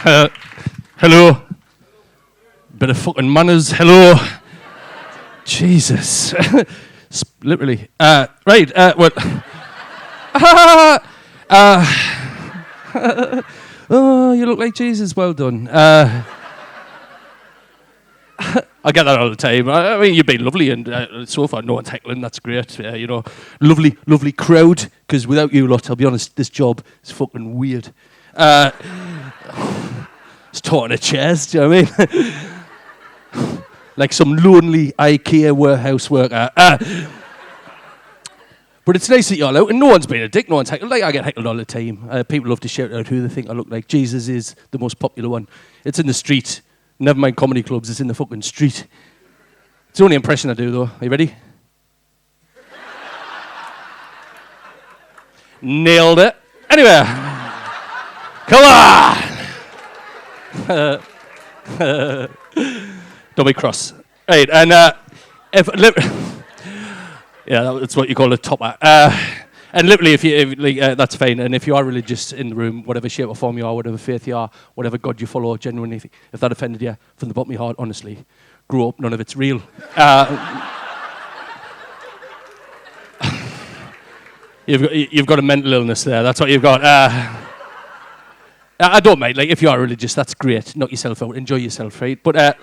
Hello. Bit of fucking manners. Hello. Jesus. Literally. Right. Well. Oh, you look like Jesus. Well done. I get that all the time. I mean, you've been lovely, and so far no one's heckling. That's great. Lovely, lovely crowd. Because without you lot, I'll be honest, this job is fucking weird. It's taught in chairs. Do you know what I mean? Like some lonely IKEA warehouse worker. But it's nice that you're all out, and no one's been a dick. No one's heckled. Like I get heckled all the time. People love to shout out who they think I look like. Jesus is the most popular one. It's in the street. Never mind comedy clubs, it's in the fucking street. It's the only impression I do, though. Are you ready? Nailed it. Anyway. Come on! Don't be cross. Right, and yeah, that's what you call a topper. And literally, that's fine. And if you are religious in the room, whatever shape or form you are, whatever faith you are, whatever God you follow, genuinely, if that offended you, from the bottom of my heart, honestly, grow up, none of it's real. You've got a mental illness there. That's what you've got. I don't mind. Like, if you are religious, that's great. Knock yourself out. Enjoy yourself, right? But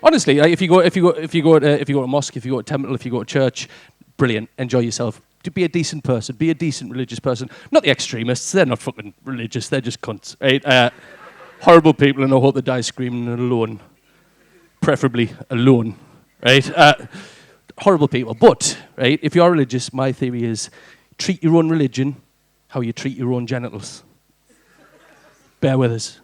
honestly, like, if you go to a mosque, if you go to a temple, if you go to church, brilliant. Enjoy yourself. To be a decent person, be a decent religious person. Not the extremists, they're not fucking religious, they're just cunts, right? Horrible people, and I hope they die screaming and alone. Preferably alone, right? Horrible people. But, right, if you are religious, my theory is treat your own religion how you treat your own genitals. Bear with us.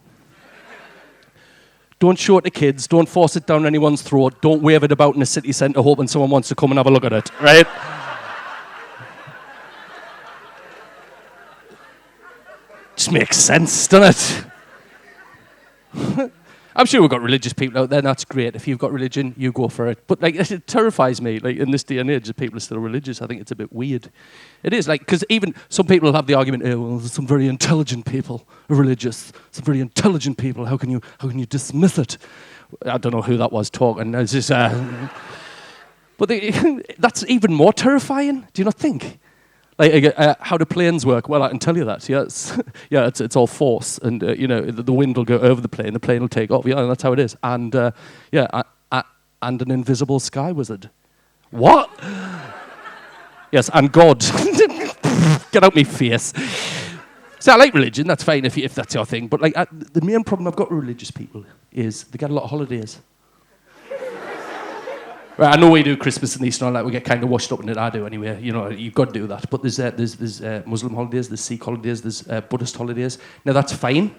Don't show it to kids, don't force it down anyone's throat, don't wave it about in a city centre hoping someone wants to come and have a look at it, right? Just makes sense, doesn't it? I'm sure we've got religious people out there, and that's great. If you've got religion, you go for it. But like, it terrifies me, like in this day and age, that people are still religious. I think it's a bit weird. It is, like, because even some people have the argument, well, there's some very intelligent people are religious. Some very intelligent people. How can you dismiss it? I don't know who that was talking. It's just, but that's even more terrifying. Do you not think? Like, how do planes work? Well, I can tell you that. Yeah, it's all force, and the wind will go over the plane will take off. Yeah, and that's how it is. And and an invisible sky wizard. What? Yes, and God. Get out me face. So I like religion. That's fine if that's your thing. But like, the main problem I've got with religious people is they get a lot of holidays. Right, I know we do Christmas and Easter and all that. We get kind of washed up in it. I do anyway. You've got to do that. But there's Muslim holidays, there's Sikh holidays, there's Buddhist holidays. Now that's fine.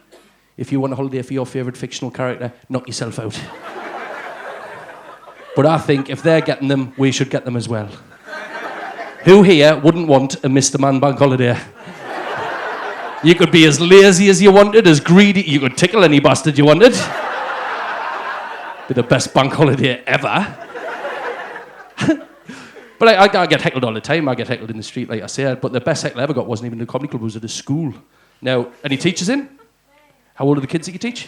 If you want a holiday for your favourite fictional character, knock yourself out. But I think if they're getting them, we should get them as well. Who here wouldn't want a Mr. Man bank holiday? You could be as lazy as you wanted, as greedy. You could tickle any bastard you wanted. Be the best bank holiday ever. But I get heckled all the time. I get heckled in the street, like I said. But the best heckle I ever got wasn't even in the comedy club, it was at a school. Now, any teachers in? How old are the kids that you teach?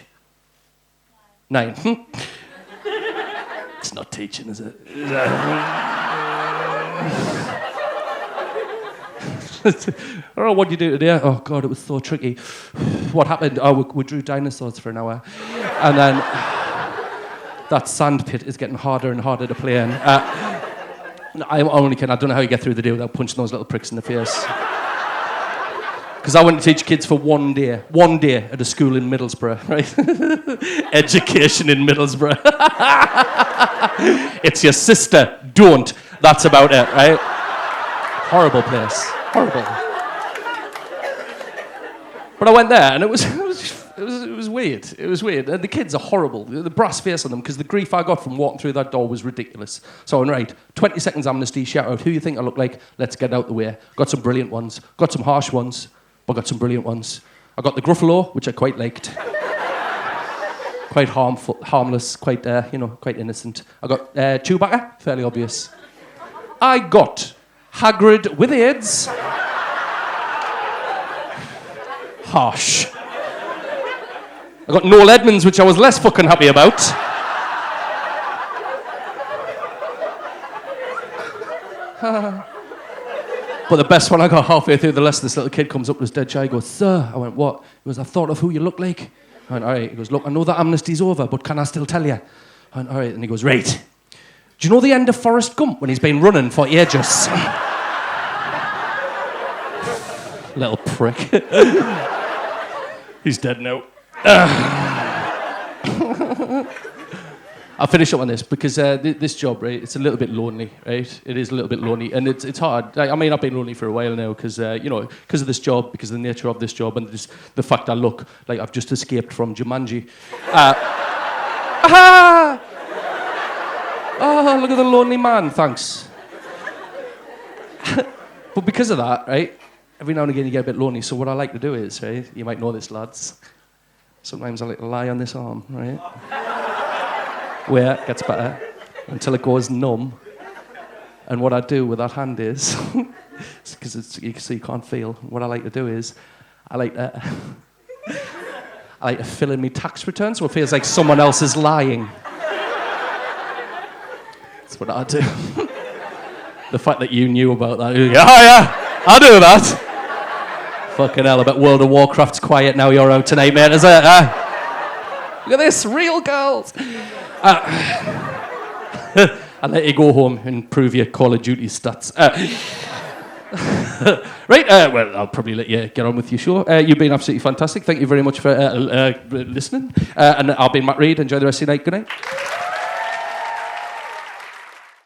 9. It's not teaching, is it? I don't know what you do today. Oh, God, it was so tricky. What happened? Oh, we drew dinosaurs for an hour. And then that sandpit is getting harder and harder to play in. I'm only kidding. I don't know how you get through the day without punching those little pricks in the face. Because I went to teach kids for one day at a school in Middlesbrough, right? Education in Middlesbrough. It's your sister. Don't. That's about it, right? Horrible place. Horrible. But I went there, and it was weird. It was weird. And the kids are horrible. The brass face on them, because the grief I got from walking through that door was ridiculous. So I went, right, 20 seconds amnesty, shout out, who you think I look like? Let's get out the way. Got some brilliant ones. Got some harsh ones, but got some brilliant ones. I got the Gruffalo, which I quite liked. Quite harmless, quite innocent. I got Chewbacca, fairly obvious. I got Hagrid with AIDS. I got Noel Edmonds, which I was less fucking happy about. But the best one, I got halfway through the lesson, this little kid comes up to us dead shy, he goes, "Sir," I went, "What?" He goes, "I've thought of who you look like." I went, "All right." He goes, "Look, I know that amnesty's over, but can I still tell you?" I went, "All right." And he goes, "Right. Do you know the end of Forrest Gump when he's been running for ages?" Little prick. He's dead now. I'll finish up on this because this job, right, it's a little bit lonely, right? It is a little bit lonely, and it's hard. I mean, I've been lonely for a while now because, because of this job, because of the nature of this job, and the fact I look like I've just escaped from Jumanji. Oh, look at the lonely man, thanks. But because of that, right, every now and again you get a bit lonely, so what I like to do is, right, you might know this, lads, sometimes I like to lie on this arm, right? Where it gets better until it goes numb. And what I do with that hand is, because you can't feel, what I like to do is, I like to fill in my tax return so it feels like someone else is lying. That's what I do. The fact that you knew about that, you're like, "Oh yeah, I do that." Fucking hell, I bet World of Warcraft's quiet now you're out tonight, mate, is it? Look at this, real girls. I'll let you go home and prove your Call of Duty stats. Right, well, I'll probably let you get on with your show. You've been absolutely fantastic. Thank you very much for listening. And I've been Matt Reid. Enjoy the rest of your night. Good night.